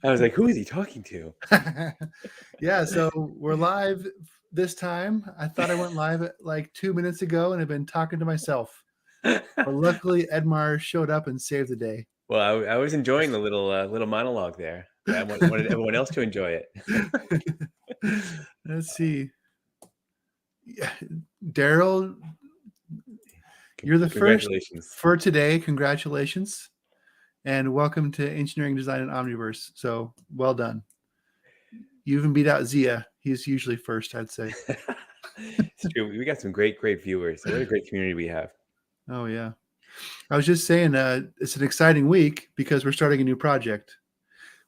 I was like, who is he talking to? Yeah, so we're live this time. I thought I went live at like 2 minutes ago and I've been talking to myself. But luckily, Edmar showed up and saved the day. Well, I was enjoying the little monologue there, but I wanted everyone else to enjoy it. Let's see. Yeah, Daryl, you're the first Congratulations. for today. Congratulations. And welcome to Engineering Design and Omniverse. So well done. You even beat out Zia. He's usually first, I'd say. It's true. We got some great viewers. What a great community we have. Oh, yeah. I was just saying it's an exciting week because we're starting a new project.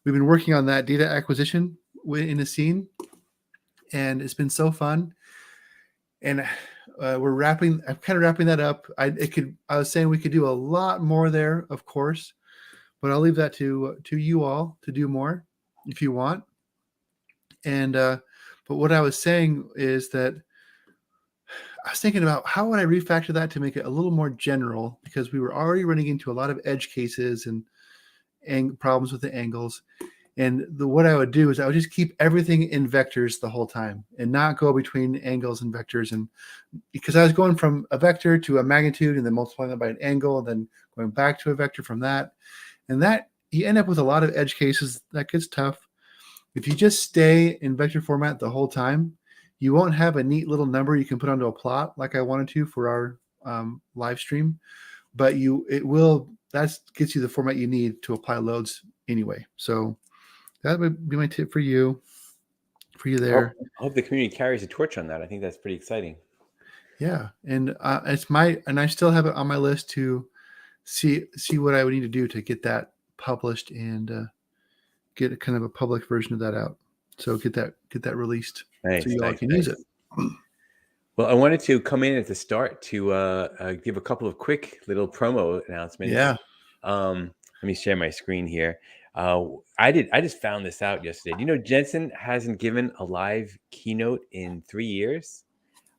We've been working on that data acquisition in the scene, and it's been so fun. And I'm kind of wrapping that up. I was saying we could do a lot more there, of course, but I'll leave that to you all to do more if you want. And but what I was saying is that I was thinking about how would I refactor that to make it a little more general, because we were already running into a lot of edge cases and problems with the angles. And what I would do is I would just keep everything in vectors the whole time and not go between angles and vectors. And because I was going from a vector to a magnitude and then multiplying that by an angle, and then going back to a vector from that. And that you end up with a lot of edge cases. That gets tough. If you just stay in vector format the whole time, you won't have a neat little number you can put onto a plot like I wanted to for our live stream. But that gets you the format you need to apply loads anyway. So that would be my tip for you there. I hope the community carries a torch on that. I think that's pretty exciting. Yeah, and I still have it on my list to see what I would need to do to get that published and get kind of a public version of that out. So get that released so you all can use it. Well, I wanted to come in at the start to give a couple of quick little promo announcements. Yeah. Let me share my screen here. I just found this out yesterday. You know, Jensen hasn't given a live keynote in 3 years.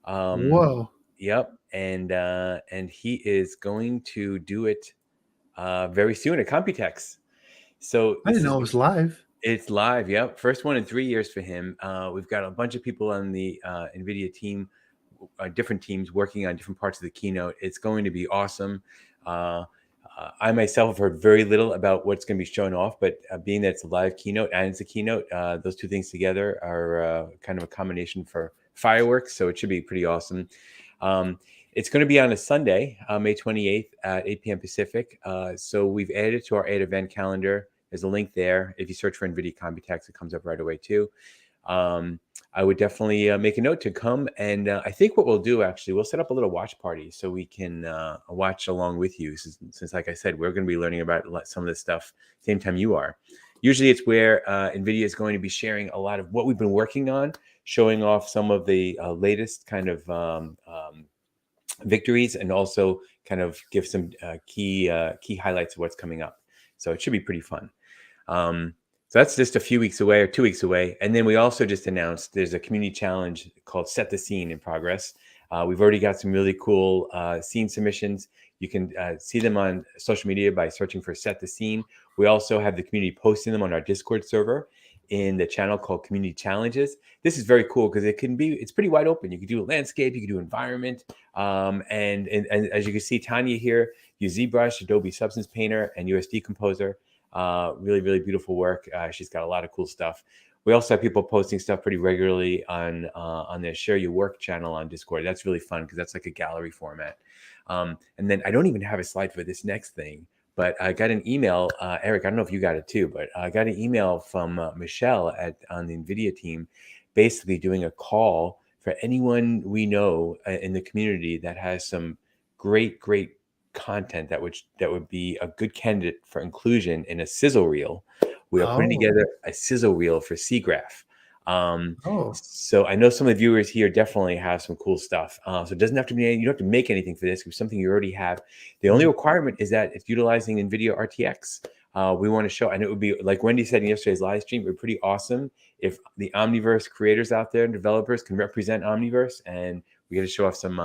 Whoa. Yep, and he is going to do it very soon at Computex. So I didn't know it was live. It's live. Yep, first one in 3 years for him. We've got a bunch of people on the NVIDIA team, different teams working on different parts of the keynote. It's going to be awesome. I myself have heard very little about what's going to be shown off, but being that it's a live keynote and it's a keynote, those two things together are kind of a combination for fireworks. So it should be pretty awesome. It's going to be on a Sunday, May 28th at 8 p.m. Pacific. So we've added it to our add event calendar. There's a link there. If you search for NVIDIA Computex, it comes up right away too. I would definitely make a note to come. And I think what we'll do, actually, we'll set up a little watch party so we can watch along with you. Since, like I said, we're going to be learning about some of this stuff same time you are. Usually it's where NVIDIA is going to be sharing a lot of what we've been working on, showing off some of the latest kind of victories, and also kind of give some key highlights of what's coming up. So it should be pretty fun. So that's just a few weeks away or 2 weeks away. And then we also just announced there's a community challenge called Set the Scene in progress. We've already got some really cool scene submissions. You can see them on social media by searching for Set the Scene. We also have the community posting them on our Discord server in the channel called Community Challenges. This is very cool because it's pretty wide open. You can do a landscape, you can do environment. And as you can see, Tanya here, use ZBrush, Adobe Substance Painter, and USD Composer. Really, really beautiful work. She's got a lot of cool stuff. We also have people posting stuff pretty regularly on their Share Your Work channel on Discord. That's really fun because that's like a gallery format. And then I don't even have a slide for this next thing, but I got an email, Eric, I don't know if you got it too, but I got an email from Michelle on the NVIDIA team, basically doing a call for anyone we know in the community that has some great content that would be a good candidate for inclusion in a sizzle reel. We are putting together a sizzle reel for SIGGRAPH. So I know some of the viewers here definitely have some cool stuff. So it doesn't have to be, you don't have to make anything for this. It's something you already have. The only requirement is that it's utilizing NVIDIA RTX. We want to show, and it would be like Wendy said in yesterday's live stream, it would be pretty awesome if the Omniverse creators out there and developers can represent Omniverse, and we get to show off some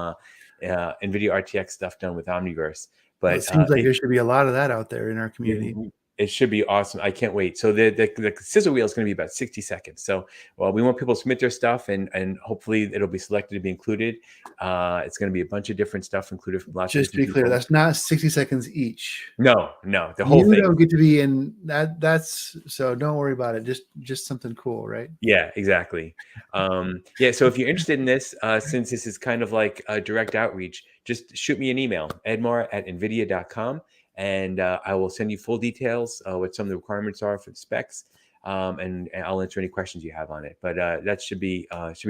NVIDIA RTX stuff done with Omniverse. But it seems like there should be a lot of that out there in our community. It should be awesome. I can't wait. So the sizzle wheel is going to be about 60 seconds. So we want people to submit their stuff, and hopefully it'll be selected to be included. It's going to be a bunch of different stuff included from lots of Just to different be clear, people. that's not 60 seconds each. No, the whole You thing. don't get to be in that. That's so don't worry about it. Just something cool, right? Yeah, exactly. Yeah, so if you're interested in this, since this is kind of like a direct outreach, just shoot me an email, edmar@nvidia.com, and I will send you full details, what some of the requirements are for the specs, and I'll answer any questions you have on it. But that should be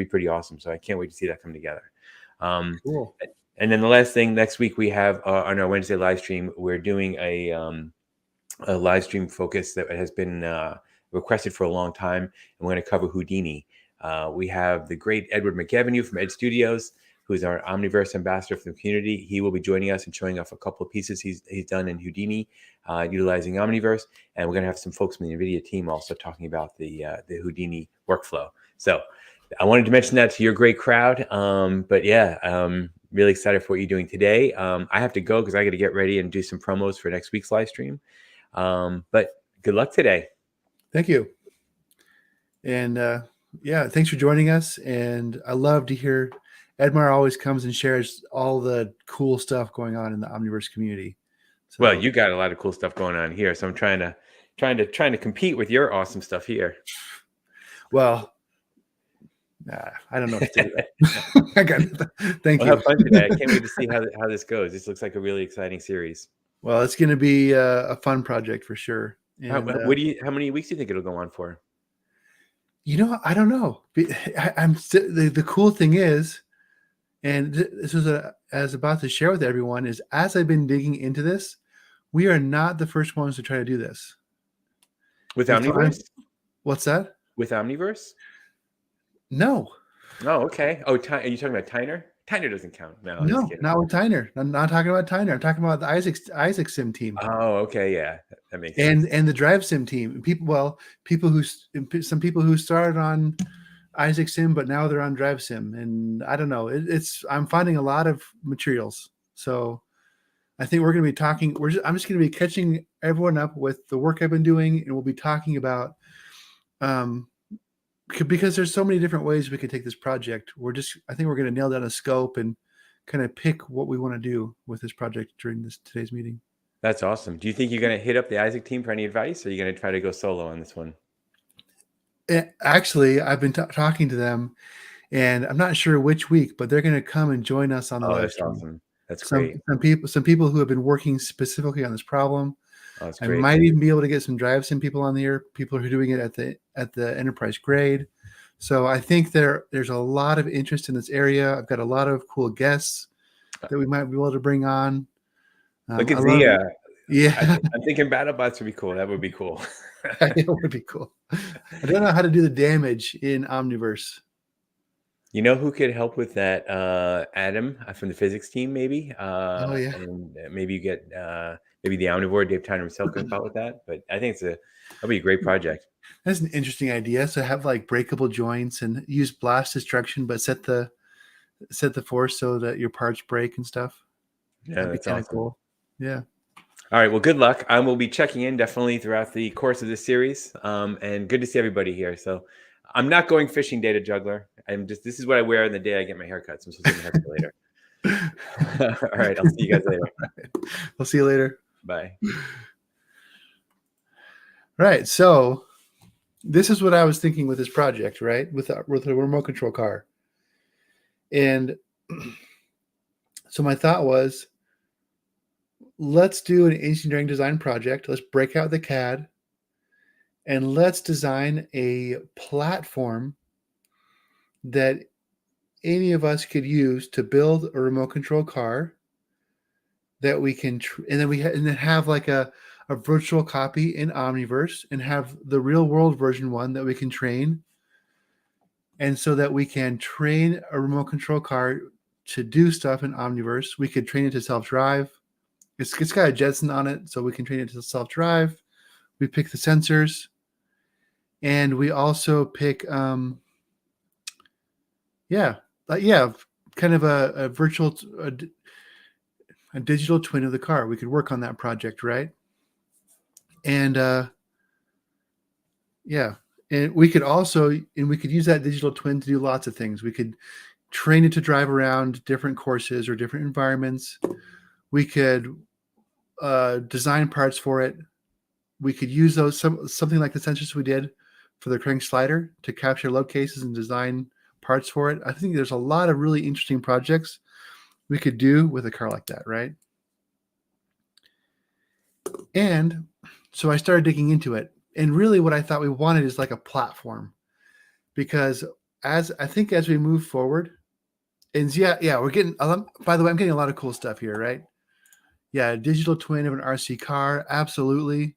pretty awesome. So I can't wait to see that come together. Cool. And then the last thing, next week we have on our Wednesday live stream, we're doing a live stream focus that has been requested for a long time, and we're going to cover Houdini. We have the great Edward McEvenu from Ed Studios, who's our Omniverse ambassador for the community. He will be joining us and showing off a couple of pieces he's done in Houdini, utilizing Omniverse. And we're going to have some folks from the NVIDIA team also talking about the Houdini workflow. So I wanted to mention that to your great crowd. But yeah, really excited for what you're doing today. I have to go because I got to get ready and do some promos for next week's live stream. But good luck today. Thank you. And yeah, thanks for joining us. And I love to hear Edmar always comes and shares all the cool stuff going on in the Omniverse community. So, well, you got a lot of cool stuff going on here, so I'm trying to compete with your awesome stuff here. Well, I don't know what to do. I got thank you. Have fun today. I can't wait to see how this goes. This looks like a really exciting series. Well, it's going to be a fun project for sure. And, how many weeks do you think it'll go on for? I don't know. The cool thing is, and this was I was about to share with everyone, is as I've been digging into this, we are not the first ones to try to do this. With Omniverse? What's that? With Omniverse? No. Oh, okay. Oh, are you talking about Tyner? Tyner doesn't count. No, not with Tyner. I'm not talking about Tyner. I'm talking about the Isaac Sim team. Oh, okay, yeah, that makes sense. And the Drive Sim team. Some people who started on Isaac Sim, but now they're on Drive Sim, and I don't know. I'm finding a lot of materials, so I think we're going to be talking. I'm just going to be catching everyone up with the work I've been doing, and we'll be talking about because there's so many different ways we could take this project. I think we're going to nail down a scope and kind of pick what we want to do with this project during today's meeting. That's awesome. Do you think you're going to hit up the Isaac team for any advice, or are you going to try to go solo on this one? Actually, I've been talking to them, and I'm not sure which week, but they're going to come and join us on the live stream. Awesome. That's great. Some people who have been working specifically on this problem. That's I great. might even be able to get some Drive Sim people on here, people who are doing it at the enterprise grade. So I think there's a lot of interest in this area. I've got a lot of cool guests that we might be able to bring on. Look at Zia. Yeah. I'm thinking BattleBots would be cool. That would be cool. It would be cool. I don't know how to do the damage in Omniverse. You know who could help with that? Adam from the physics team, maybe. Oh yeah. And maybe you get maybe the Omnivore, Dave Tyner himself could help with that. But I think that'll be a great project. That's an interesting idea. So have like breakable joints and use blast destruction, but set the force so that your parts break and stuff. Yeah, that'd that's awesome. Cool. Yeah. All right. Well, good luck. I will be checking in definitely throughout the course of this series. And good to see everybody here. So I'm not going fishing data juggler. This is what I wear on the day I get my haircut. So I'm supposed to get my haircut later. All right. I'll see you guys later. We'll see you later. Bye. Right. So this is what I was thinking with this project, right? With a remote control car. And so my thought was, let's do an engineering design project. Let's break out the CAD and let's design a platform that any of us could use to build a remote control car that we can, and then have like a virtual copy in Omniverse and have the real world version one that we can train. And so that we can train a remote control car to do stuff in Omniverse. We could train it to self-drive. It's got a Jetson on it, so we can train it to self-drive. We pick the sensors. And we also pick, kind of a virtual, a digital twin of the car. We could work on that project, right? And yeah, and we could use that digital twin to do lots of things. We could train it to drive around different courses or different environments. We could design parts for it. We could use something like the sensors we did for the crank slider to capture load cases and design parts for it. I think there's a lot of really interesting projects we could do with a car like that, right? And so I started digging into it. And really what I thought we wanted is like a platform, because as we move forward, and we're getting, by the way, I'm getting a lot of cool stuff here, right? Yeah, a digital twin of an RC car, absolutely.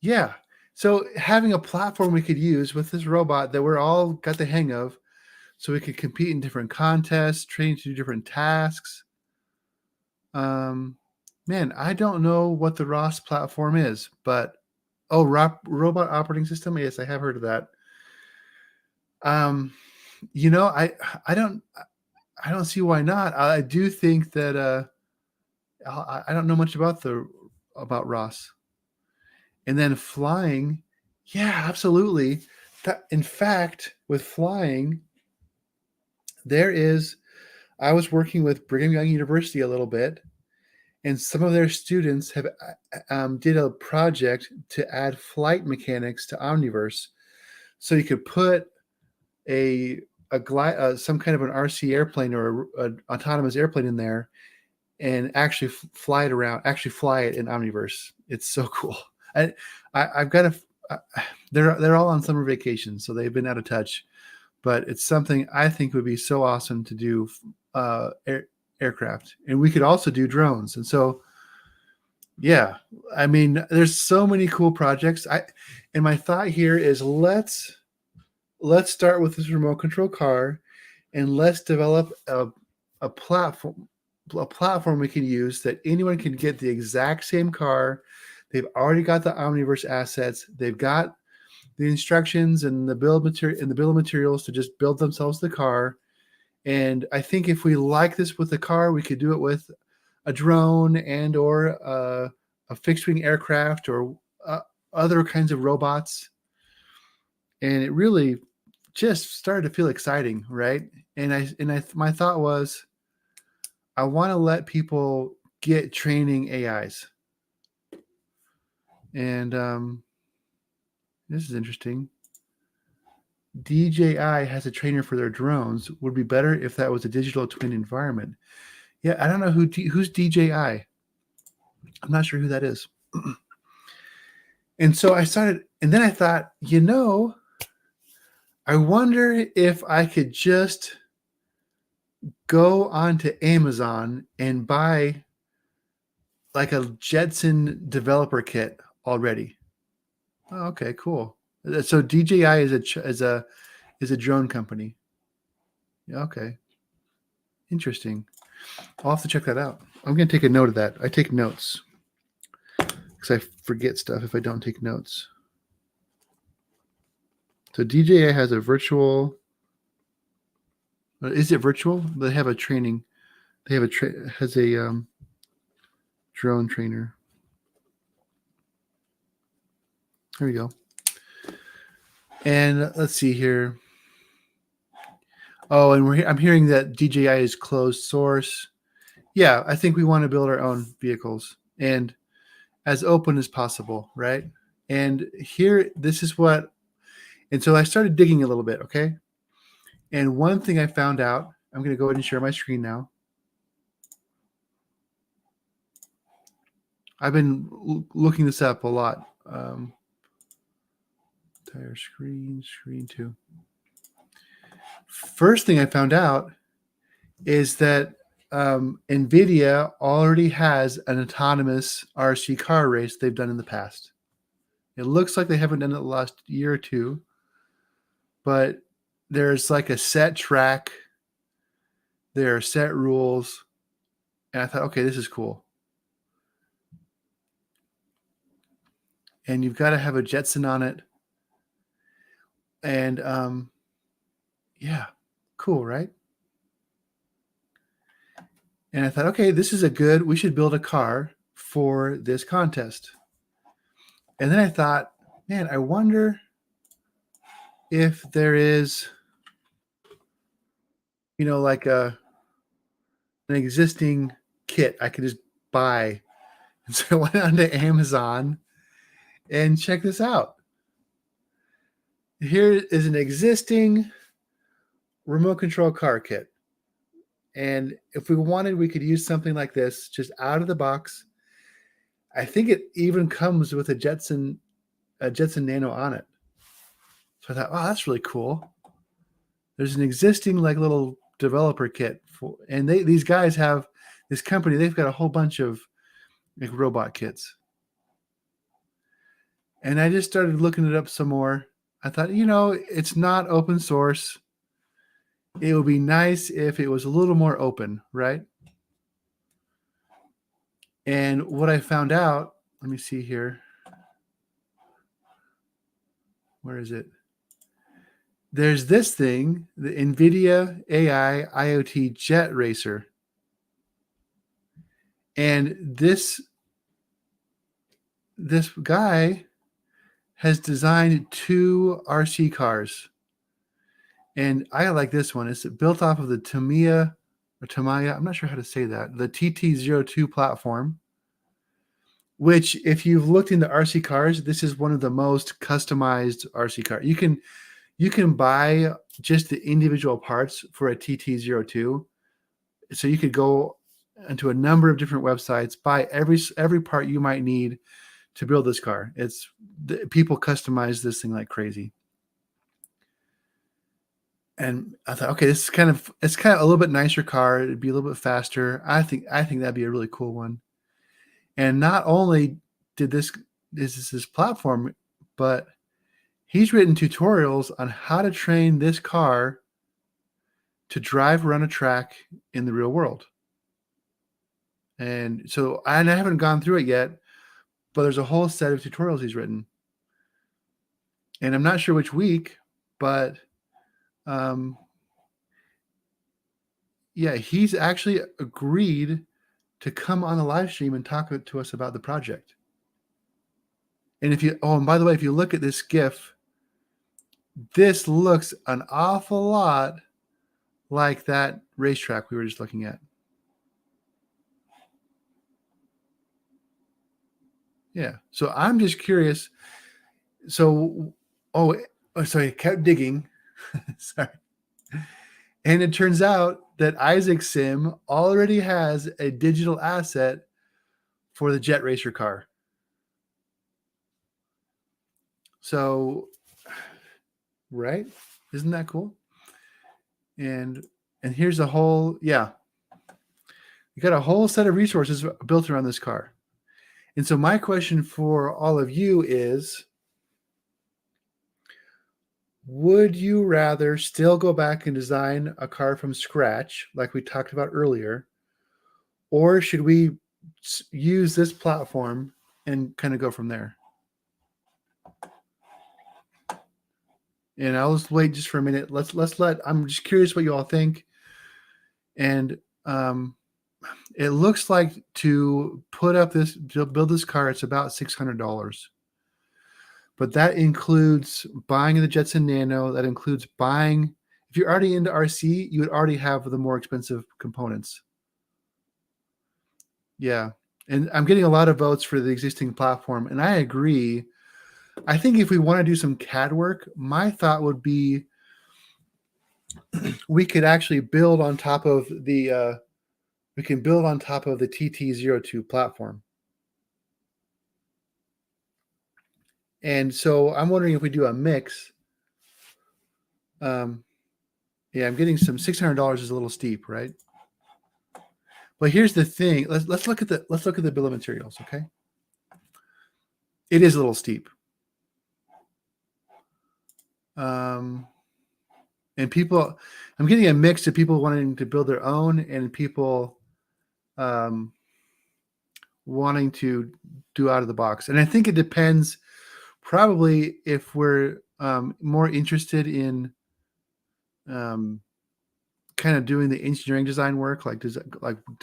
Yeah. So having a platform we could use with this robot that we're all got the hang of, so we could compete in different contests, train to do different tasks. Man, I don't know what the ROS platform is, but robot operating system. Yes, I have heard of that. You know, I don't see why not. I do think that I don't know much about ROS. And then flying, yeah, absolutely. In fact, with flying, I was working with Brigham Young University a little bit, and some of their students have did a project to add flight mechanics to Omniverse, so you could put some kind of an RC airplane or an autonomous airplane in there, and actually fly it around. Actually, fly it in Omniverse. It's so cool. I've got to. They're all on summer vacation, so they've been out of touch. But it's something I think would be so awesome to do. Aircraft, and we could also do drones. And so, yeah, I mean, there's so many cool projects. And my thought here is let's start with this remote control car, and let's develop a platform we can use that anyone can get the exact same car. They've already got the Omniverse assets. They've got the instructions and the bill of materials to just build themselves the car. And I think if we like this with the car, we could do it with a drone or a fixed wing aircraft or other kinds of robots. And it really just started to feel exciting, right? And my thought was, I want to let people get training AIs. And this is interesting. DJI has a trainer for their drones. Would be better if that was a digital twin environment. Yeah, I don't know who's DJI. I'm not sure who that is. And so I started, and then I thought, I wonder if I could just go onto Amazon and buy like a Jetson developer kit already. Oh, okay, cool. So DJI is a drone company. Yeah, okay. Interesting. I'll have to check that out. I'm going to take a note of that. I take notes because I forget stuff if I don't take notes. So DJI has a virtual. Is it virtual? They have a training. They have a drone trainer. There we go. And let's see here. Oh, and I'm hearing that DJI is closed source. Yeah, I think we want to build our own vehicles and as open as possible, right? And here, this is what. And so I started digging a little bit, okay? And one thing I found out, I'm going to go ahead and share my screen now. I've been looking this up a lot. Entire screen 2. First thing I found out is that NVIDIA already has an autonomous RC car race they've done in the past. It looks like they haven't done it the last year or two, but there's like a set track. There are set rules. And I thought, okay, this is cool. And you've got to have a Jetson on it. And yeah, cool, right? And I thought, okay, this is we should build a car for this contest. And then I thought, man, I wonder if there is, like an existing kit I could just buy. And so I went onto Amazon and check this out. Here is an existing remote control car kit. And if we wanted, we could use something like this just out of the box. I think it even comes with a Jetson Nano on it. So I thought, oh, that's really cool. There's an existing like little developer kit and these guys have this company. They've got a whole bunch of like robot kits. And I just started looking it up some more. I thought, it's not open source. It would be nice if it was a little more open, right? And what I found out, let me see here. Where is it? There's this thing, the NVIDIA AI IoT JetRacer. And this guy has designed 2 RC cars. And I like this one. It's built off of the Tamiya, I'm not sure how to say that, the TT02 platform, which if you've looked into RC cars, this is one of the most customized RC cars. You can buy just the individual parts for a TT02. So you could go into a number of different websites, buy every part you might need to build this car. People customize this thing like crazy. And I thought, okay, it's kind of a little bit nicer car. It'd be a little bit faster. I think that'd be a really cool one. And not only is this platform, but he's written tutorials on how to train this car to drive around a track in the real world. And so I haven't gone through it yet, but there's a whole set of tutorials he's written. And I'm not sure which week, but he's actually agreed to come on the live stream and talk to us about the project. And and by the way, if you look at this GIF, this looks an awful lot like that racetrack we were just looking at. Yeah. So I'm just curious. So, sorry, I kept digging. Sorry. And it turns out that Isaac Sim already has a digital asset for the JetRacer car. So, right? Isn't that cool? And here's you got a whole set of resources built around this car. And so my question for all of you is, would you rather still go back and design a car from scratch, like we talked about earlier, or should we use this platform and kind of go from there? And I'll just wait just for a minute. I'm just curious what you all think. And it looks like to build this car, it's about $600. But that includes buying the Jetson Nano. That includes buying, if you're already into RC, you would already have the more expensive components. Yeah. And I'm getting a lot of votes for the existing platform. And I agree. I think if we want to do some CAD work, my thought would be we could actually build on top of the TT02 platform. And so I'm wondering if we do a mix. I'm getting some $600 is a little steep, right? But here's the thing. Let's look at the bill of materials, okay? It is a little steep. And people, I'm getting a mix of people wanting to build their own and people wanting to do out of the box. And I think it depends. Probably if we're more interested in kind of doing the engineering design work, like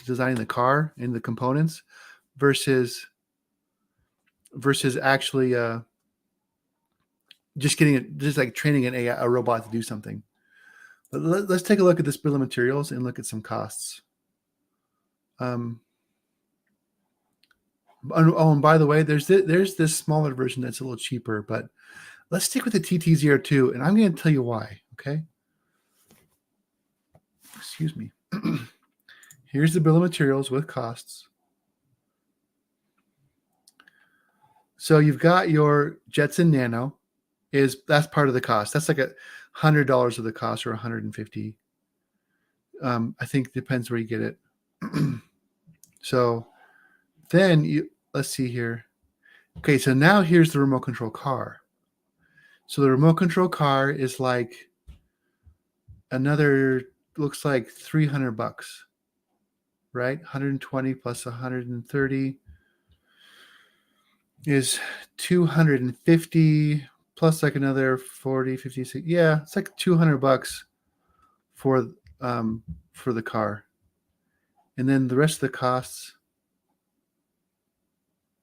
designing the car and the components, versus actually just like training a robot to do something. But let's take a look at this bill of materials and look at some costs. And by the way, there's this smaller version that's a little cheaper, but let's stick with the TT02, and I'm going to tell you why. Okay. Excuse me. Here's the bill of materials with costs. So you've got your Jetson Nano. That's part of the cost. That's like $100 of the cost, or $150. I think it depends where you get it. So then let's see here. Okay, so now here's the remote control car. So the remote control car is like looks like $300, right? 120 plus 130 is 250, plus like another 40, 50, 60. Yeah, it's like $200 for the car. And then the rest of the costs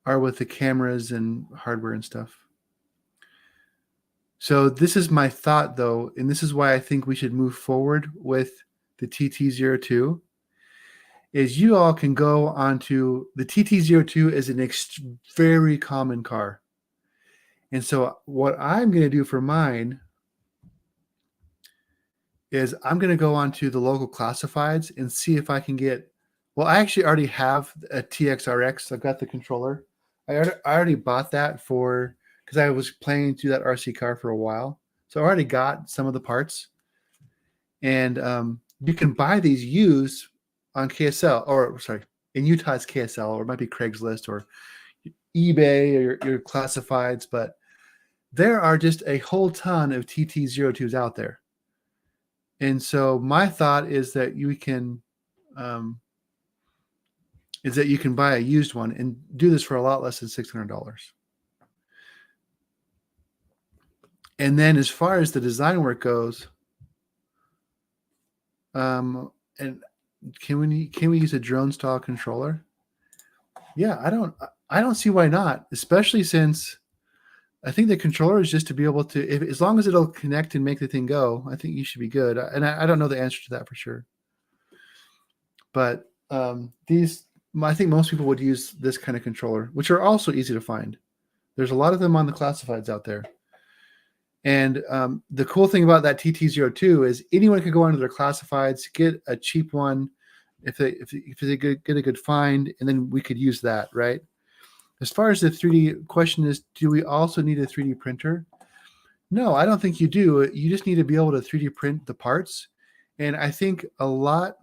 are with the cameras and hardware and stuff. So this is my thought, though, and this is why I think we should move forward with the TT02, is you all can go onto the TT02 is an very common car. And so what I'm going to do for mine is I'm going to go onto the local classifieds and see if I can get, well, I actually already have a TXRX. I've got the controller. I already bought that because I was planning to do that RC car for a while. So I already got some of the parts. And you can buy these used on KSL, or sorry, in Utah it's KSL, or it might be Craigslist or eBay or your classifieds. But there are just a whole ton of TT02s out there. And so my thought is that you can buy a used one and do this for a lot less than $600. And then as far as the design work goes, and can we use a drone style controller? Yeah, I don't see why not, especially since I think the controller is just to be able to, as long as it'll connect and make the thing go, I think you should be good. And I don't know the answer to that for sure. But I think most people would use this kind of controller, which are also easy to find. There's a lot of them on the classifieds out there. And the cool thing about that TT02 is anyone could go onto their classifieds, get a cheap one if they get a good find, and then we could use that, right? As far as the 3D question is, do we also need a 3D printer? No, I don't think you do. You just need to be able to 3D print the parts. And I think a lot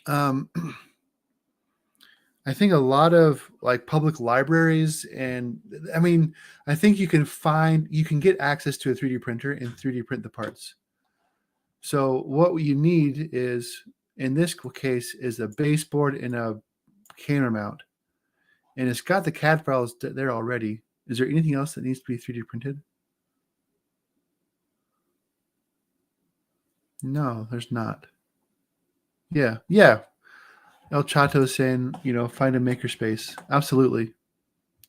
of like public libraries, and I mean, I think you can get access to a 3D printer and 3D print the parts. So what you need is, in this case, is a baseboard and a camera mount. And it's got the CAD files there already. Is there anything else that needs to be 3D printed? No, there's not. Yeah. El Chato is saying, find a makerspace. Absolutely.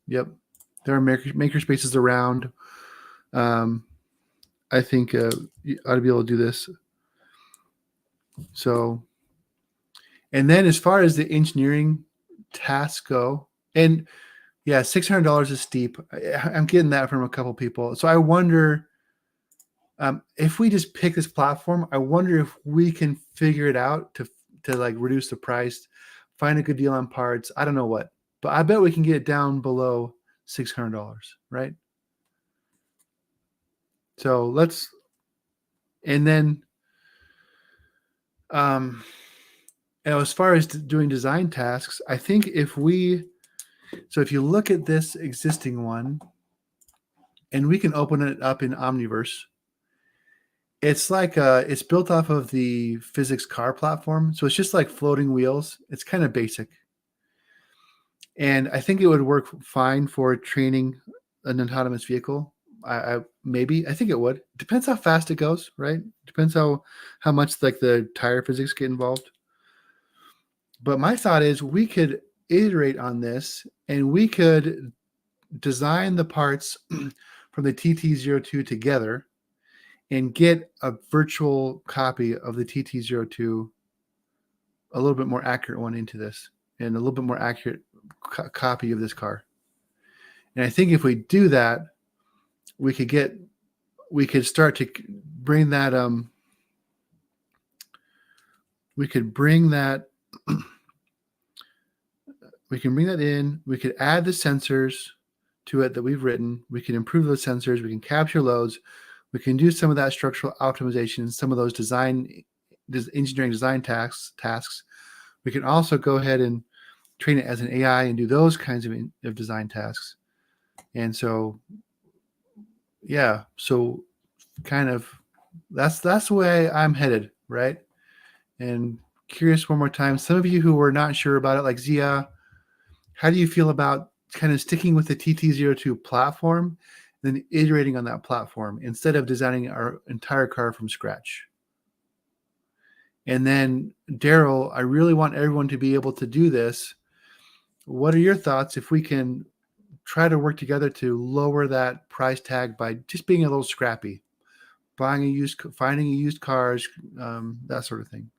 Yep. There are makerspaces around. I think you ought to be able to do this. So, and then as far as the engineering tasks go, and yeah, $600 is steep. I'm getting that from a couple people. So I wonder if we just pick this platform, I wonder if we can figure it out to like reduce the price, find a good deal on parts. I don't know what, but I bet we can get it down below $600, right? So and then, as far as doing design tasks, I think if you look at this existing one, and we can open it up in Omniverse, it's like it's built off of the physics car platform. So it's just like floating wheels. It's kind of basic. And I think it would work fine for training an autonomous vehicle. I think it would. Depends how fast it goes, right? Depends how much like the tire physics get involved. But my thought is we could iterate on this, and we could design the parts from the TT02 together and get a virtual copy of the TT02, a little bit more accurate one into this, and a little bit more accurate copy of this car. And I think if we do that, we could start to bring that we can bring that in. We could add the sensors to it that we've written. We can improve those sensors. We can capture loads. We can do some of that structural optimization, some of those engineering design tasks. We can also go ahead and train it as an AI and do those kinds of design tasks. And so, yeah, so kind of that's the way I'm headed, right? And curious one more time, some of you who were not sure about it, like Zia, how do you feel about kind of sticking with the TT02 platform, then iterating on that platform instead of designing our entire car from scratch? And then Daryl, I really want everyone to be able to do this. What are your thoughts if we can try to work together to lower that price tag by just being a little scrappy, finding used cars, that sort of thing?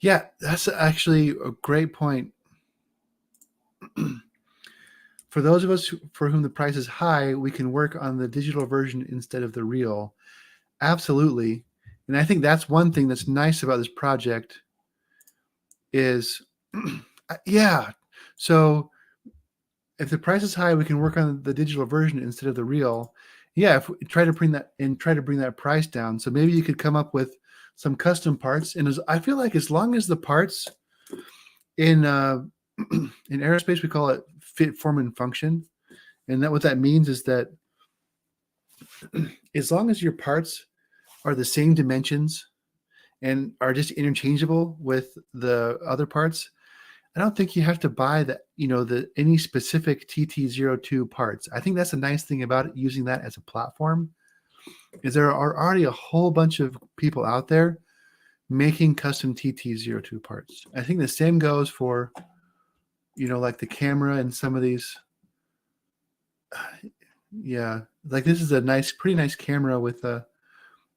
Yeah, that's actually a great point. For those of us for whom the price is high, we can work on the digital version instead of the real. Absolutely. And I think that's one thing that's nice about this project is, yeah. So if the price is high, we can work on the digital version instead of the real. Yeah, if we try to bring that price down. So maybe you could come up with some custom parts. And I feel like as long as the parts in aerospace, we call it fit, form, and function. And what that means is that as long as your parts are the same dimensions and are just interchangeable with the other parts, I don't think you have to buy any specific TT02 parts. I think that's a nice thing about it, using that as a platform, is there are already a whole bunch of people out there making custom TT02 parts. I think the same goes for, like the camera and some of these. Yeah, like this is a pretty nice camera with a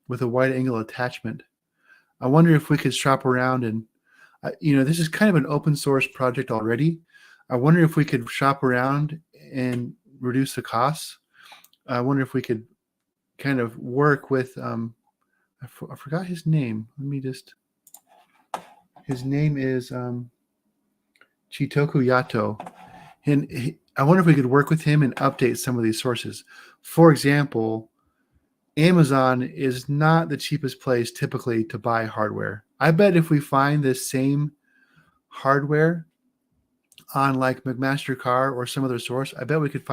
wide angle attachment. I wonder if we could shop around and, this is kind of an open source project already. I wonder if we could shop around and reduce the costs. I wonder if we could kind of work with, I forgot his name. His name is Chitoku Yato. And I wonder if we could work with him and update some of these sources. For example, Amazon is not the cheapest place typically to buy hardware. I bet if we find this same hardware on like McMaster Car or some other source, I bet we could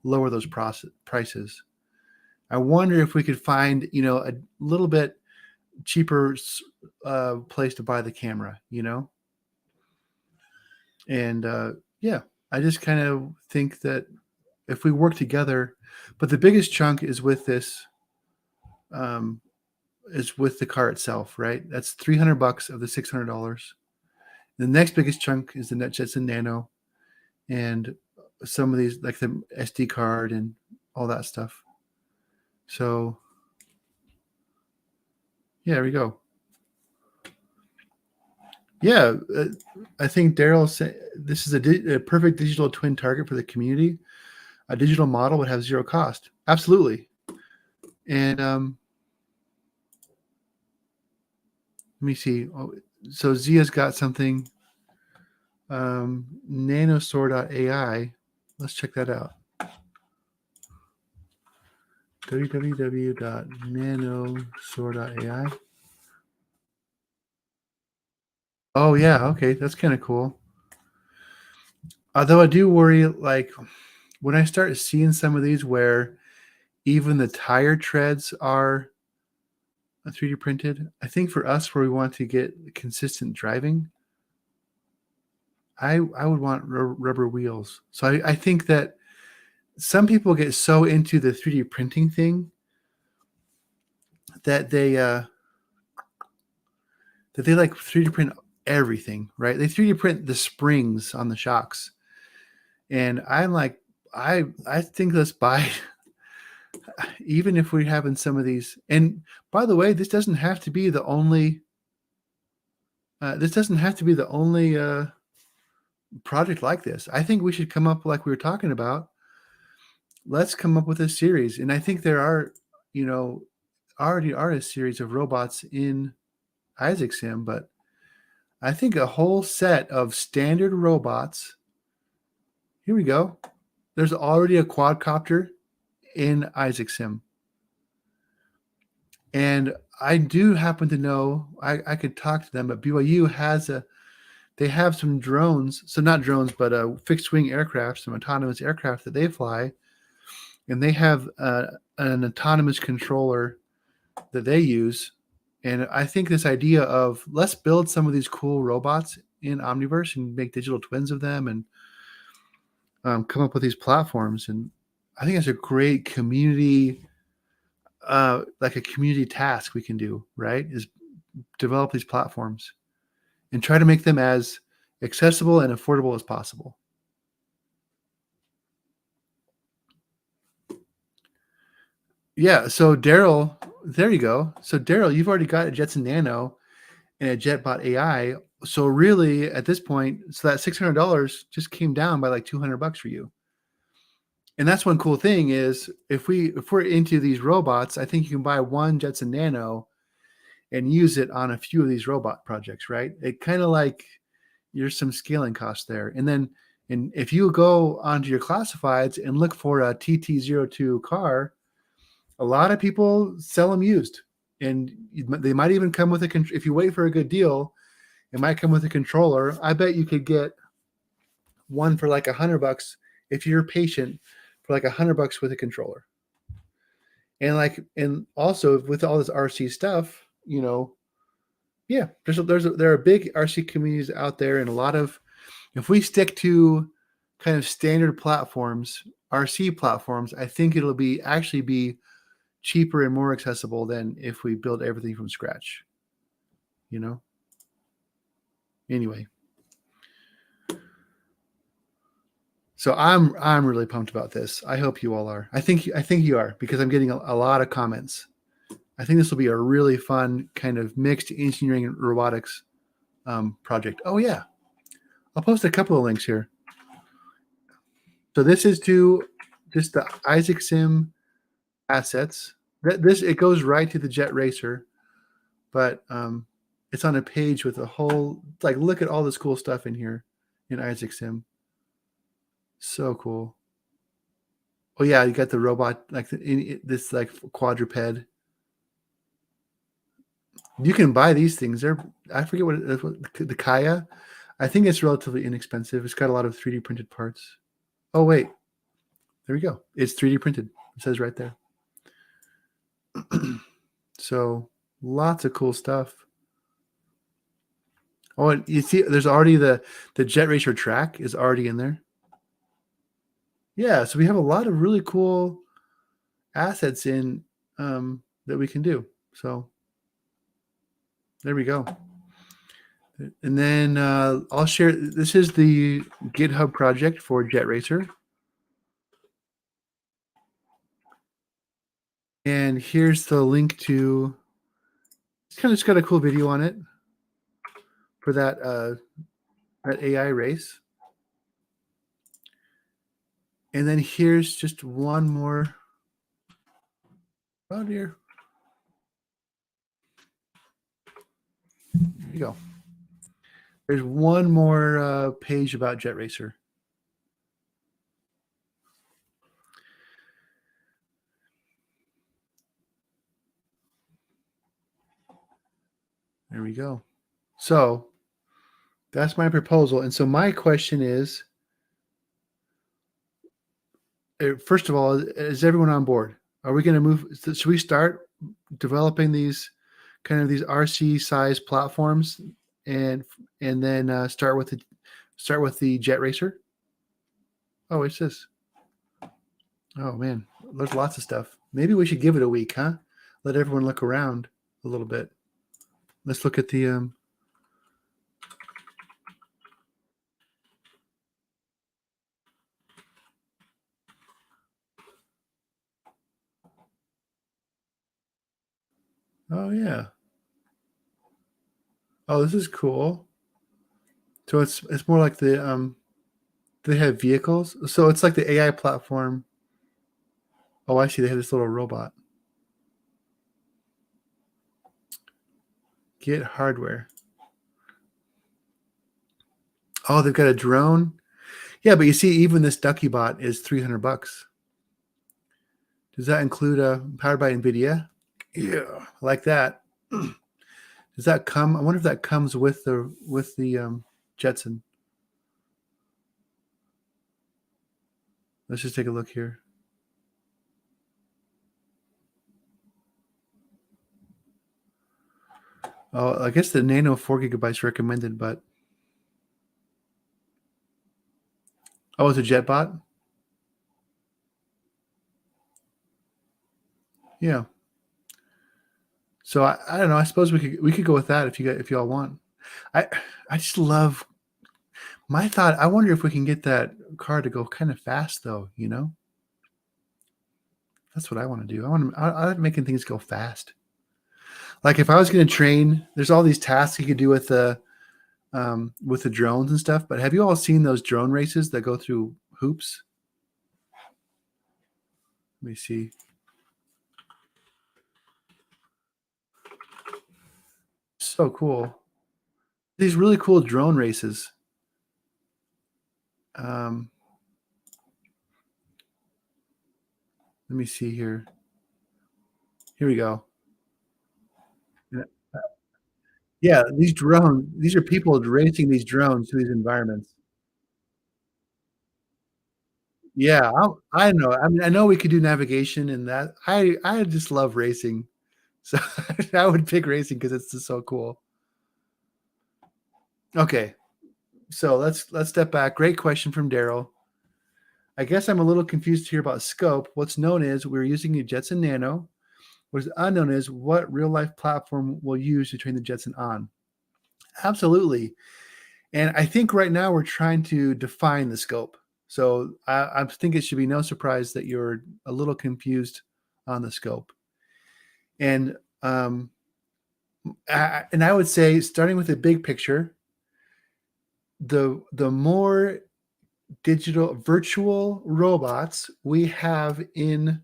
lower those prices. I wonder if we could find, a little bit cheaper place to buy the camera, And yeah, I just kind of think that if we work together, but the biggest chunk is with this, is with the car itself, right? That's $300 of the $600. The next biggest chunk is the NetJets and Nano, and some of these like the SD card and all that stuff. So yeah, there we go. Yeah, I think Daryl said this is a perfect digital twin target for the community. A digital model would have zero cost. Absolutely. And let me see. Oh, so Zia's got something. Nanosor.ai. Let's check that out. www.nanosor.ai. Oh yeah, okay, that's kind of cool. Although I do worry, like when I start seeing some of these where even the tire treads are 3D printed, I think for us where we want to get consistent driving, I would want rubber wheels. So I think that some people get so into the 3D printing thing that they like 3D print everything, right? They 3D print the springs on the shocks. And I'm like, I think let's buy, even if we're having some of these. And by the way, this doesn't have to be the only. This doesn't have to be the only project like this. I think we should come up, like we were talking about. Let's come up with a series, and I think there are, already are a series of robots in Isaac Sim, but I think a whole set of standard robots. Here we go. There's already a quadcopter in Isaac Sim. And I do happen to know, I could talk to them, but BYU they have some drones. So not drones, but fixed wing aircraft, some autonomous aircraft that they fly. And they have an autonomous controller that they use. And I think this idea of let's build some of these cool robots in Omniverse and make digital twins of them and come up with these platforms. And I think it's a great community, like a community task we can do, right? Is develop these platforms and try to make them as accessible and affordable as possible. Yeah. So Daryl, there you go. So Daryl, you've already got a Jetson Nano and a JetBot AI. So really, at this point, so that $600 just came down by like $200 for you. And that's one cool thing is if we're into these robots, I think you can buy one Jetson Nano and use it on a few of these robot projects, right? It kind of like there's some scaling costs there. And then if you go onto your classifieds and look for a TT02 car, a lot of people sell them used. And they might even come with if you wait for a good deal, it might come with a controller. I bet you could get one for like $100 if you're patient, for like $100 with a controller. And also with all this RC stuff, yeah, there are big RC communities out there, and a lot of, if we stick to kind of standard platforms, RC platforms, I think it'll actually be cheaper and more accessible than if we build everything from scratch. Anyway. So I'm really pumped about this. I hope you all are. I think you are, because I'm getting a lot of comments. I think this will be a really fun kind of mixed engineering and robotics project. Oh yeah, I'll post a couple of links here. So this is to just the Isaac Sim assets. It goes right to the JetRacer, but it's on a page with a whole, like, look at all this cool stuff in here in Isaac Sim. So cool. Oh yeah, you got the robot, like this like quadruped. You can buy these things. I forget what the Kaya. I think it's relatively inexpensive. It's got a lot of 3D printed parts. Oh wait, there we go. It's 3D printed. It says right there. So lots of cool stuff. Oh, and you see, there's already the JetRacer track is already in there. Yeah, so we have a lot of really cool assets in that we can do. So there we go. And then I'll share. This is the GitHub project for JetRacer. And here's the link to, it's kind of just got a cool video on it for that AI race. And then here's just one more. Oh dear. There you go. There's one more page about JetRacer. There we go. So that's my proposal. And so my question is, first of all, is everyone on board? Are we going to move? Should we start developing these kind of these RC size platforms and then start with the JetRacer? Oh, it's this. Oh man, there's lots of stuff. Maybe we should give it a week, huh? let everyone look around a little bit. Let's look at the oh yeah. Oh, this is cool. So it's more like they have vehicles. So it's like the AI platform. Oh, I see. They have this little robot. Get hardware. Oh, they've got a drone. Yeah, but you see, even this Ducky bot is $300. Does that include powered by NVIDIA? Yeah, like that. Does that come? I wonder if that comes with the Jetson. Let's just take a look here. Oh, I guess the Nano 4 gigabytes recommended, but oh, it's a JetBot. Yeah. So I don't know. I suppose we could go with that if y'all want. I I just love my thought. I wonder if we can get that car to go kind of fast though. That's what I want to do. I like making things go fast. Like if I was going to train, there's all these tasks you could do with the drones and stuff. But have you all seen those drone races that go through hoops? Let me see. So cool. These really cool drone races. Let me see here. Here we go. Yeah, these drones. These are people racing these drones through these environments. Yeah, I know. I mean, I know we could do navigation and that. I just love racing, so I would pick racing because it's just so cool. Okay, so let's step back. Great question from Daryl. I guess I'm a little confused here about scope. What's known is we're using a Jetson Nano. What is unknown is what real life platform we'll use to train the Jetson on. Absolutely. And I think right now we're trying to define the scope. So I think it should be no surprise that you're a little confused on the scope. And I would say, starting with the big picture, the more digital virtual robots we have in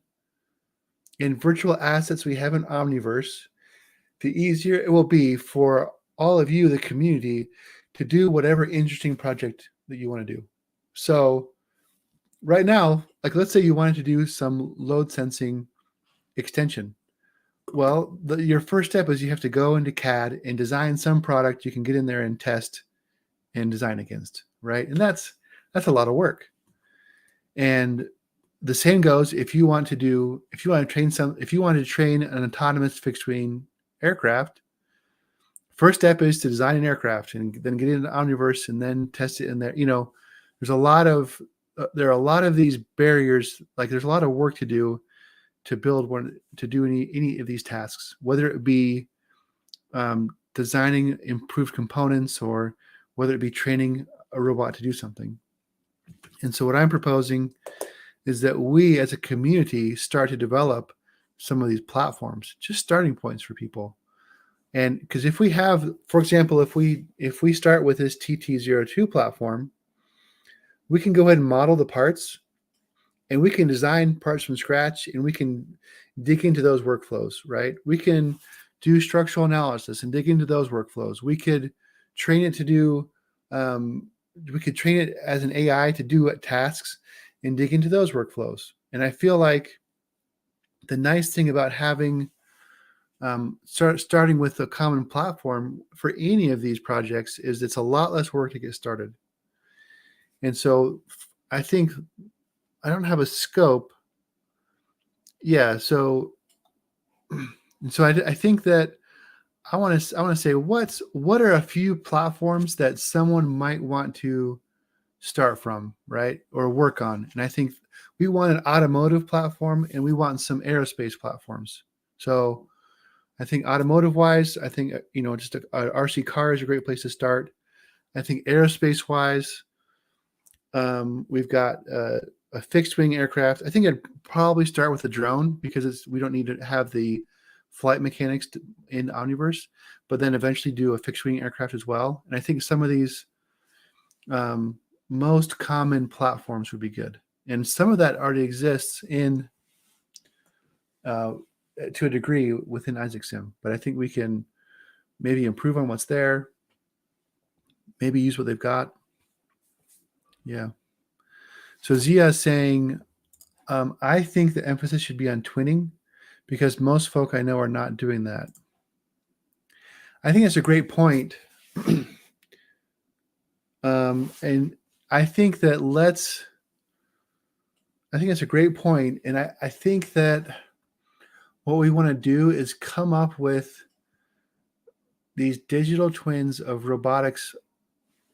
virtual assets we have in Omniverse, the easier it will be for all of you, the community, to do whatever interesting project that you want to do. So right now, like let's say you wanted to do some load sensing extension. Well, your first step is you have to go into CAD and design some product you can get in there and test and design against, right? And that's a lot of work. And the same goes if you want to train an autonomous fixed wing aircraft. First step is to design an aircraft and then get it into Omniverse and then test it in there. There's a lot of there are a lot of these barriers. Like there's a lot of work to do to build one to do any of these tasks, whether it be designing improved components or whether it be training a robot to do something. And so what I'm proposing is that we as a community start to develop some of these platforms, just starting points for people. And because if we have, for example, if we start with this TT02 platform, we can go ahead and model the parts and we can design parts from scratch and we can dig into those workflows, right? We can do structural analysis and dig into those workflows. We could train it to do, we could train it as an AI to do tasks and dig into those workflows. And I feel like the nice thing about having starting with a common platform for any of these projects is it's a lot less work to get started. And so I think I don't have a scope. Yeah. So I think that I want to say what are a few platforms that someone might want to start from, right? Or work on. And I think we want an automotive platform and we want some aerospace platforms. So I think automotive wise, I think just a RC car is a great place to start. I think aerospace wise, we've got a fixed wing aircraft. I think I'd probably start with a drone because we don't need to have the flight mechanics in Omniverse, but then eventually do a fixed wing aircraft as well. And I think some of these most common platforms would be good. And some of that already exists in to a degree within Isaac Sim, but I think we can maybe improve on what's there, maybe use what they've got. Yeah. So Zia is saying, I think the emphasis should be on twinning because most folk I know are not doing that. I think that's a great point. And I think that's a great point. And I think that what we want to do is come up with these digital twins of robotics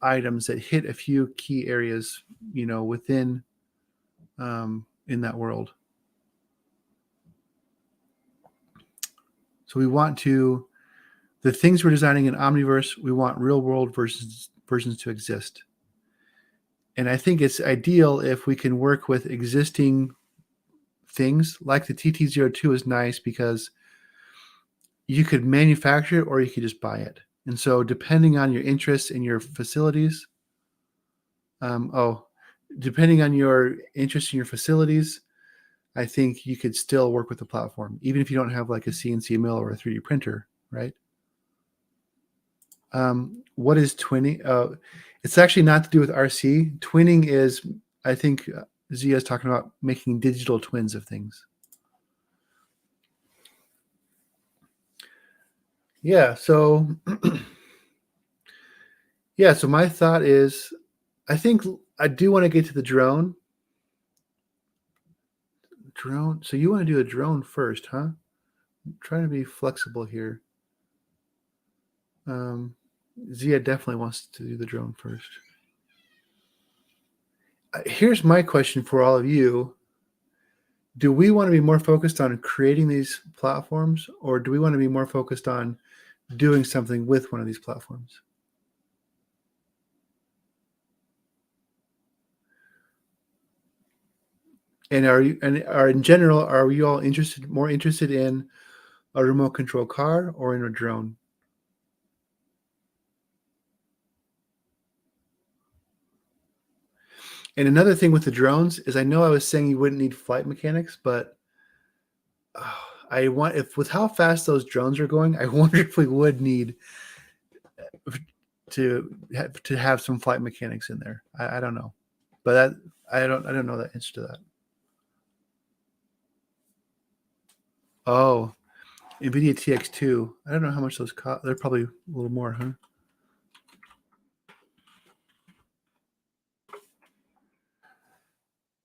items that hit a few key areas, within in that world. So we want the things we're designing in Omniverse, we want real world versions to exist. And I think it's ideal if we can work with existing things like the TT02 is nice because you could manufacture it or you could just buy it. And so depending on your interests in your facilities, depending on your interest in your facilities, I think you could still work with the platform, even if you don't have like a CNC mill or a 3D printer, right? What is twinning? It's actually not to do with RC. Twinning is, I think Zia is talking about making digital twins of things. Yeah, so so my thought is, I think I do want to get to the drone. Drone. So you want to do a drone first, huh? I'm trying to be flexible here. Zia definitely wants to do the drone first. Here's my question for all of you. Do we want to be more focused on creating these platforms, or do we want to be more focused on doing something with one of these platforms? And in general, are you all more interested in a remote control car or in a drone? And another thing with the drones is, I know I was saying you wouldn't need flight mechanics, but with how fast those drones are going, I wonder if we would need to have some flight mechanics in there. I don't know, but I don't know the answer to that. Oh, NVIDIA TX2. I don't know how much those cost. They're probably a little more, huh?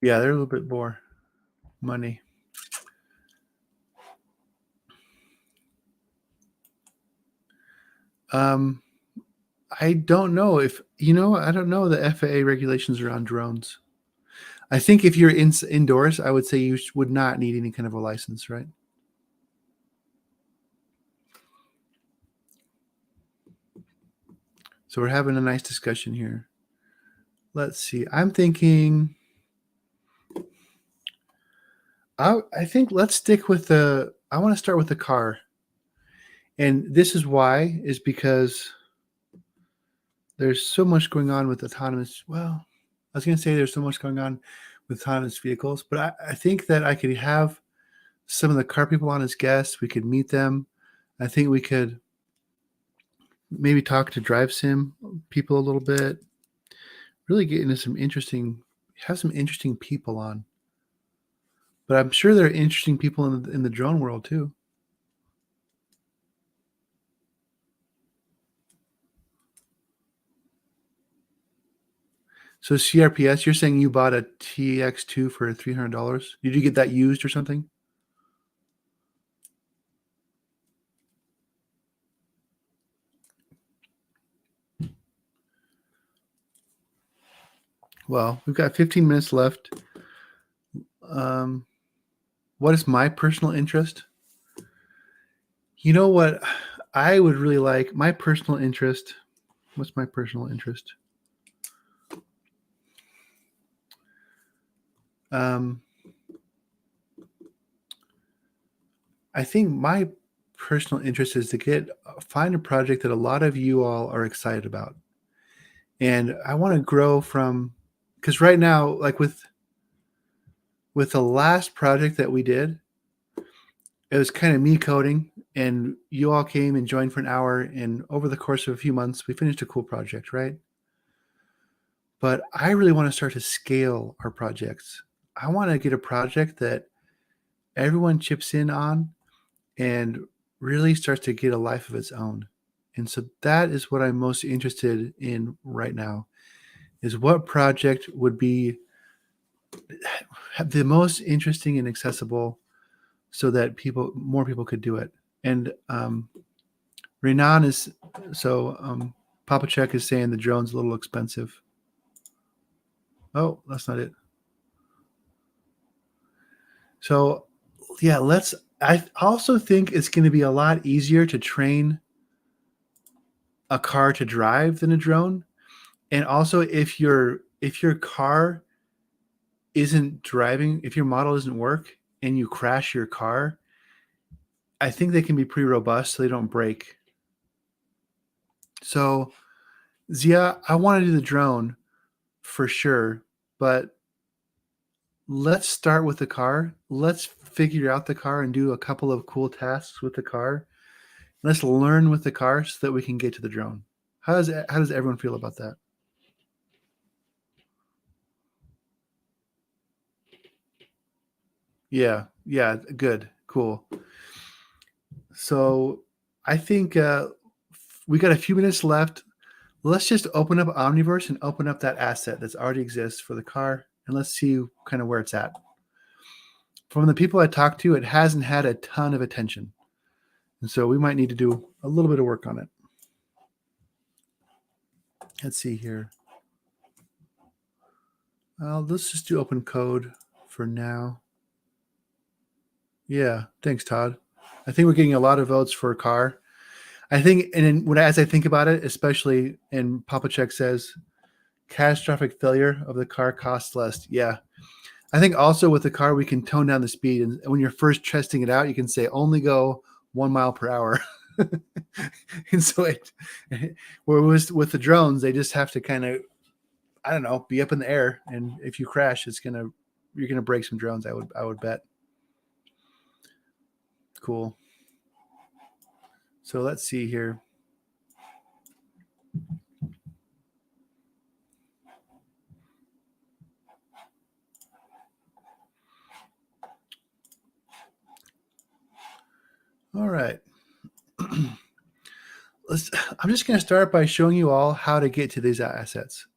Yeah, they're a little bit more money. I don't know I don't know the FAA regulations around drones. I think if you're indoors, I would say you would not need any kind of a license, right? So we're having a nice discussion here. Let's see. I'm thinking, I think let's stick with I want to start with the car. And this is why, is because there's so much going on with autonomous. Well, I was going to say there's so much going on with autonomous vehicles, but I think that I could have some of the car people on as guests. We could meet them. I think we could maybe talk to Drive Sim people a little bit. Really get into have some interesting people on. But I'm sure there are interesting people in the drone world too. So CRPS, you're saying you bought a TX2 for $300? Did you get that used or something? Well, we've got 15 minutes left. What is my personal interest? You know what? I would really like my personal interest. What's my personal interest? I think my personal interest is to find a project that a lot of you all are excited about. And I want to grow from, because right now, like with the last project that we did, it was kind of me coding, and you all came and joined for an hour. And over the course of a few months, we finished a cool project, right? But I really want to start to scale our projects. I want to get a project that everyone chips in on and really starts to get a life of its own. And so that is what I'm most interested in right now, is what project would be the most interesting and accessible so that more people could do it. And Renan is, Papa Check is saying the drone's a little expensive. Oh, that's not it. So yeah, I also think it's going to be a lot easier to train a car to drive than a drone. And also if your car isn't driving, if your model doesn't work and you crash your car, I think they can be pretty robust so they don't break. So Zia, I want to do the drone for sure, but let's start with the car. Let's figure out the car and do a couple of cool tasks with the car. Let's learn with the car so that we can get to the drone. How does everyone feel about that? Yeah, good, cool. So I think we got a few minutes left. Let's just open up Omniverse and open up that asset that's already exists for the car, and let's see kind of where it's at. From the people I talked to, it hasn't had a ton of attention. And so we might need to do a little bit of work on it. Let's see here. Let's just do open code for now. Yeah, thanks, Todd. I think we're getting a lot of votes for a car. I think, and as I think about it, especially, and Papa Check says, catastrophic failure of the car costs less. Yeah. I think also with the car, we can tone down the speed. And when you're first testing it out, you can say only go 1 mile per hour. And so whereas with the drones, they just have to kind of, I don't know, be up in the air. And if you crash, you're going to break some drones. I would bet. Cool. So let's see here. All right. I'm just going to start by showing you all how to get to these assets.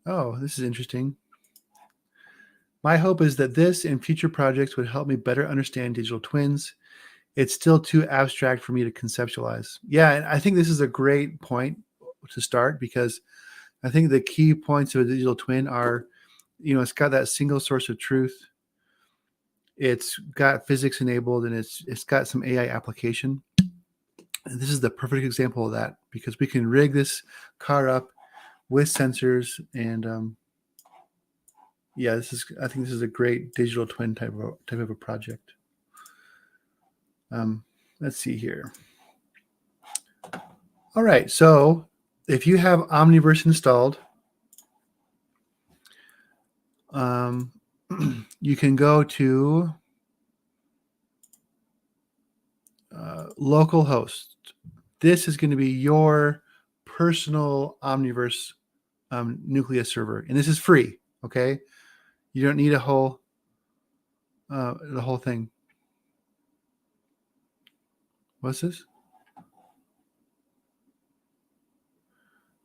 Oh, this is interesting. My hope is that this and future projects would help me better understand digital twins. It's still too abstract for me to conceptualize. Yeah, and I think this is a great point to start, because I think the key points of a digital twin are, it's got that single source of truth. It's got physics enabled, and it's got some AI application. And this is the perfect example of that, because we can rig this car up with sensors, and yeah, I think this is a great digital twin type of a project. Let's see here. All right, so if you have Omniverse installed, you can go to localhost. This is going to be your personal Omniverse Nucleus server, and this is free. Okay, you don't need the whole thing. What's this?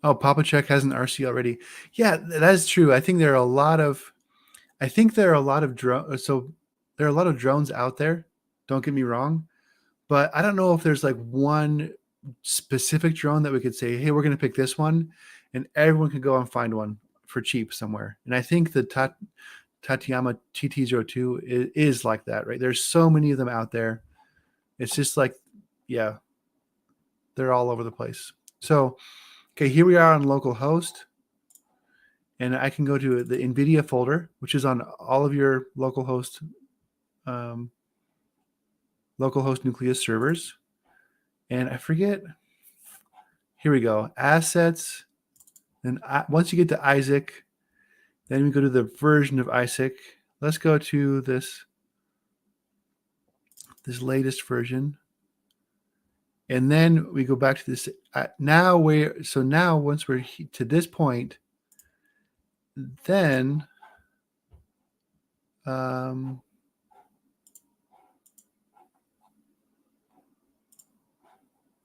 Oh, Papa Check has an RC already. Yeah, that is true. I think there are a lot of drones. So there are a lot of drones out there. Don't get me wrong, but I don't know if there's like one specific drone that we could say, hey, we're going to pick this one, and everyone can go and find one for cheap somewhere. And I think the Tatiana TT02 is like that, right? There's so many of them out there. It's just like, yeah, they're all over the place. So, okay, here we are on localhost, and I can go to the NVIDIA folder, which is on all of your localhost nucleus servers. And I forget. Here we go. Assets. And once you get to Isaac, then we go to the version of Isaac. Let's go to this latest version. And then we go back to this. Now once we're to this point, then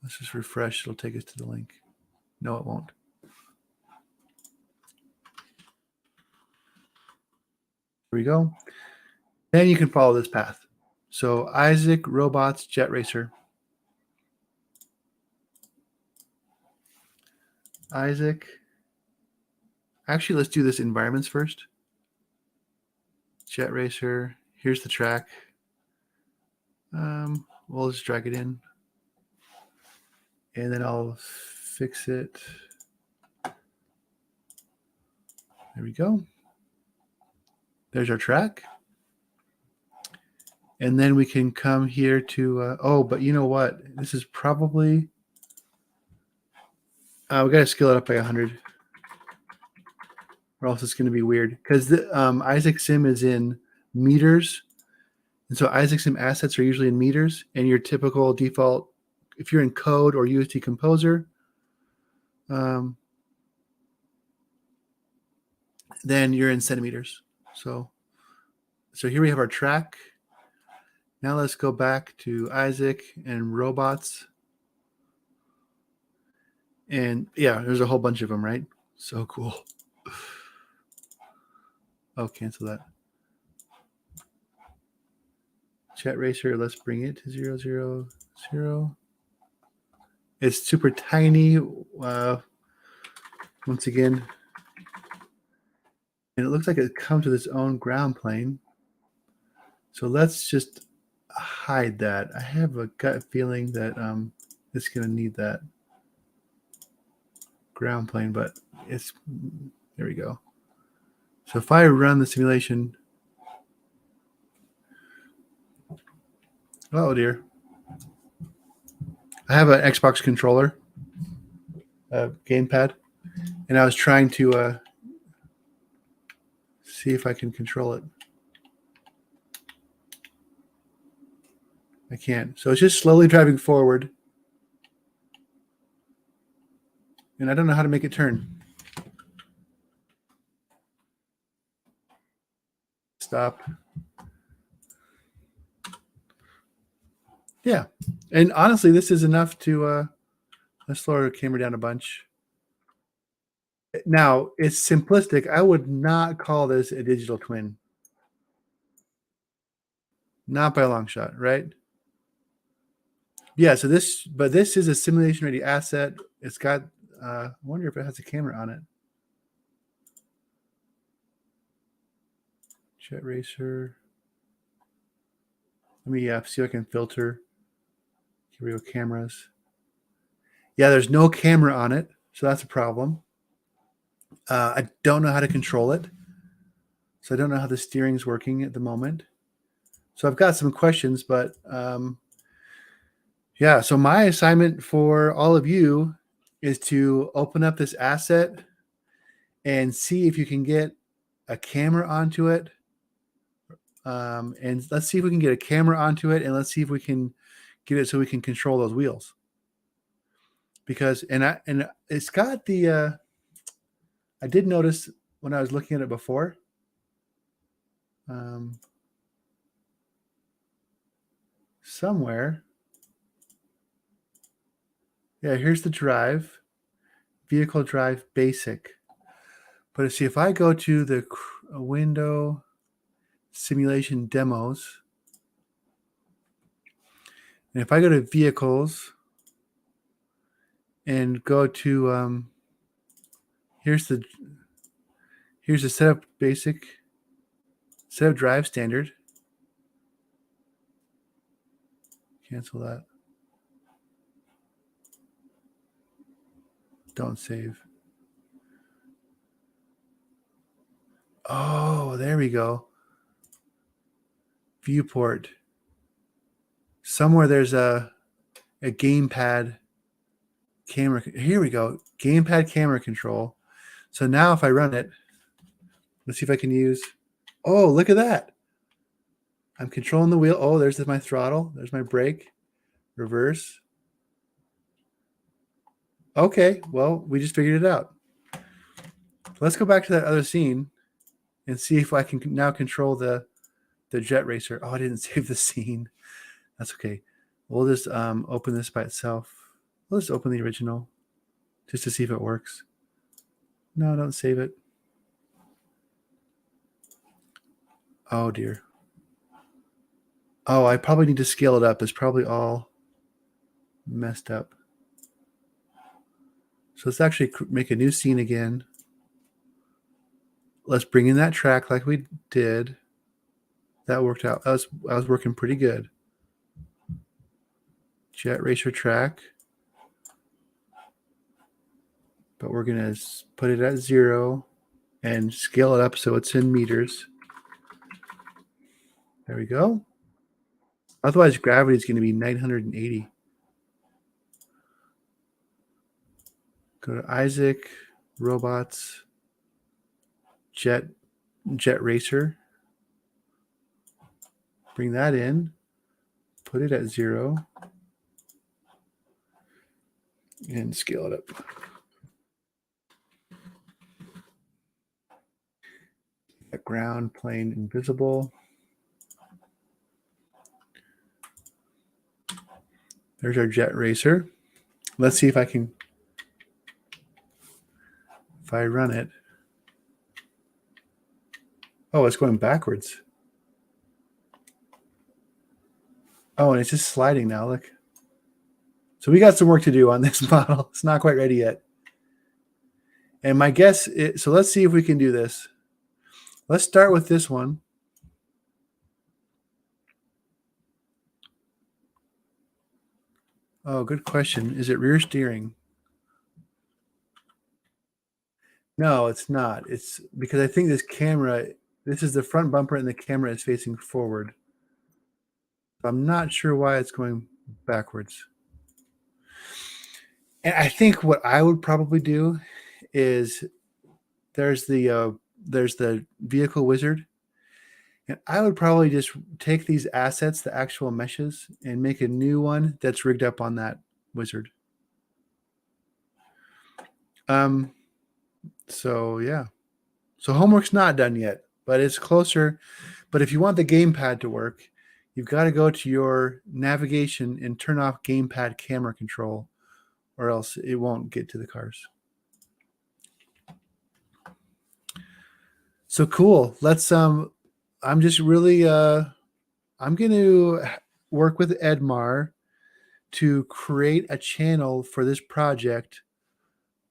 let's just refresh. It'll take us to the link. No, it won't. Here we go. Then you can follow this path. So Isaac, robots, JetRacer. Isaac. Actually, let's do this environments first. JetRacer. Here's the track. We'll just drag it in. And then I'll fix it. There we go. There's our track. And then we can come here to, but you know what? This is probably, we got to scale it up by 100. Or else it's going to be weird. Because the Isaac Sim is in meters. And so Isaac Sim assets are usually in meters. And your typical default, if you're in code or USD Composer, then you're in centimeters. So here we have our track. Now let's go back to Isaac and robots. And yeah, there's a whole bunch of them, right? So cool. Oh, cancel that. JetRacer, let's bring it to 0, 0, 0. It's super tiny. Once again. And it looks like it comes with its own ground plane. So let's just hide that. I have a gut feeling that it's going to need that ground plane, but there we go. So if I run the simulation, oh dear. I have an Xbox controller, gamepad, and I was trying to see if I can control it. I can't. So it's just slowly driving forward. And I don't know how to make it turn. Stop. Yeah. And honestly, this is enough to let's lower the camera down a bunch. Now, it's simplistic. I would not call this a digital twin. Not by a long shot, right? Yeah, so this is a simulation ready asset. It's got I wonder if it has a camera on it. JetRacer. Let me see if I can filter. Here we go, cameras. Yeah, there's no camera on it, so that's a problem. I don't know how to control it. So I don't know how the steering's working at the moment. So I've got some questions, but yeah, so my assignment for all of you is to open up this asset and see if you can get a camera onto it. And let's see if we can get a camera onto it, and let's see if we can get it so we can control those wheels. Because and it's got the I did notice when I was looking at it before. Somewhere. Yeah, here's the drive. Vehicle drive basic. But see, if I go to the window simulation demos, and if I go to vehicles and go to here's the setup basic. Set up drive standard. Cancel that. Don't save. Oh, there we go. Viewport. Somewhere there's a gamepad camera. Here we go. Gamepad camera control. So now if I run it, let's see if I can use. Oh, look at that. I'm controlling the wheel. Oh, there's my throttle. There's my brake. Reverse. Okay, well, we just figured it out. Let's go back to that other scene and see if I can now control the JetRacer. Oh, I didn't save the scene. That's okay. We'll just open this by itself. We'll just open the original just to see if it works. No, don't save it. Oh, dear. Oh, I probably need to scale it up. It's probably all messed up. So let's actually make a new scene again. Let's bring in that track like we did. That worked out. I was working pretty good. JetRacer track. But we're going to put it at 0 and scale it up so it's in meters. There we go. Otherwise, gravity is going to be 980. Go to Isaac, robots, JetRacer. Bring that in. Put it at 0. And scale it up. That ground plane invisible. There's our JetRacer. Let's see if I can, if I run it. Oh, it's going backwards. Oh, and it's just sliding now, look. So we got some work to do on this model. It's not quite ready yet. And my guess is, so let's see if we can do this. Let's start with this one. Oh, good question. Is it rear steering? No, it's not. It's because I think this camera, this is the front bumper and the camera is facing forward. I'm not sure why it's going backwards. And I think what I would probably do is there's the vehicle wizard. And I would probably just take these assets, the actual meshes, and make a new one that's rigged up on that wizard. So yeah. So homework's not done yet, but it's closer. But if you want the gamepad to work, you've got to go to your navigation and turn off gamepad camera control, or else it won't get to the cars. So cool. Let's I'm just really I'm going to work with Edmar to create a channel for this project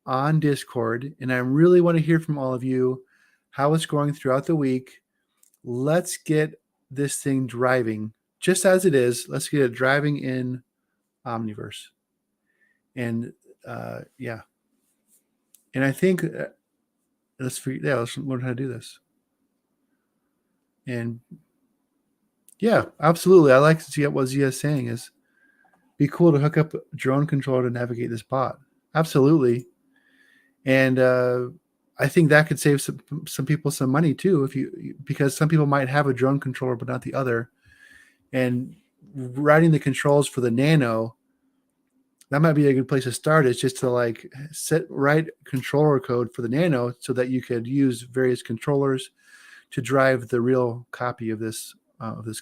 on Discord, and I really want to hear from all of you how it's going throughout the week. Let's get this thing driving just as it is. Let's get it driving in Omniverse. And yeah. And I think let's learn how to do this. And yeah, absolutely. I like to see what Zia's saying is be cool to hook up a drone controller to navigate this bot. Absolutely. And I think that could save some people some money too, because some people might have a drone controller but not the other. And writing the controls for the Nano, that might be a good place to start. Is just to like write controller code for the Nano so that you could use various controllers to drive the real copy of this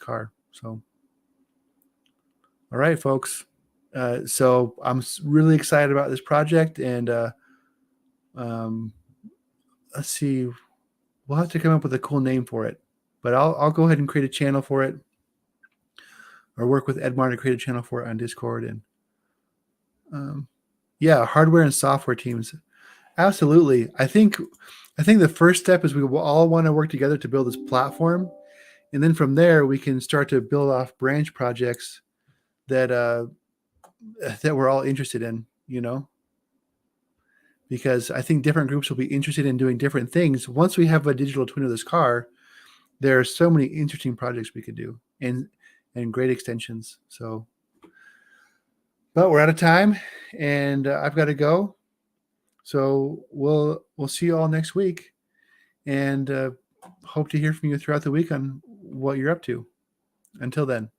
car. So, all right, folks. So I'm really excited about this project, and let's see. We'll have to come up with a cool name for it, but I'll go ahead and create a channel for it, or work with Edmar to create a channel for it on Discord. And yeah, hardware and software teams. Absolutely. I think the first step is we will all want to work together to build this platform, And then from there, we can start to build off branch projects that we're all interested in, because I think different groups will be interested in doing different things. Once we have a digital twin of this car, there are so many interesting projects we could do and great extensions. So, but we're out of time, and I've got to go. So we'll see you all next week, and hope to hear from you throughout the week on what you're up to. Until then.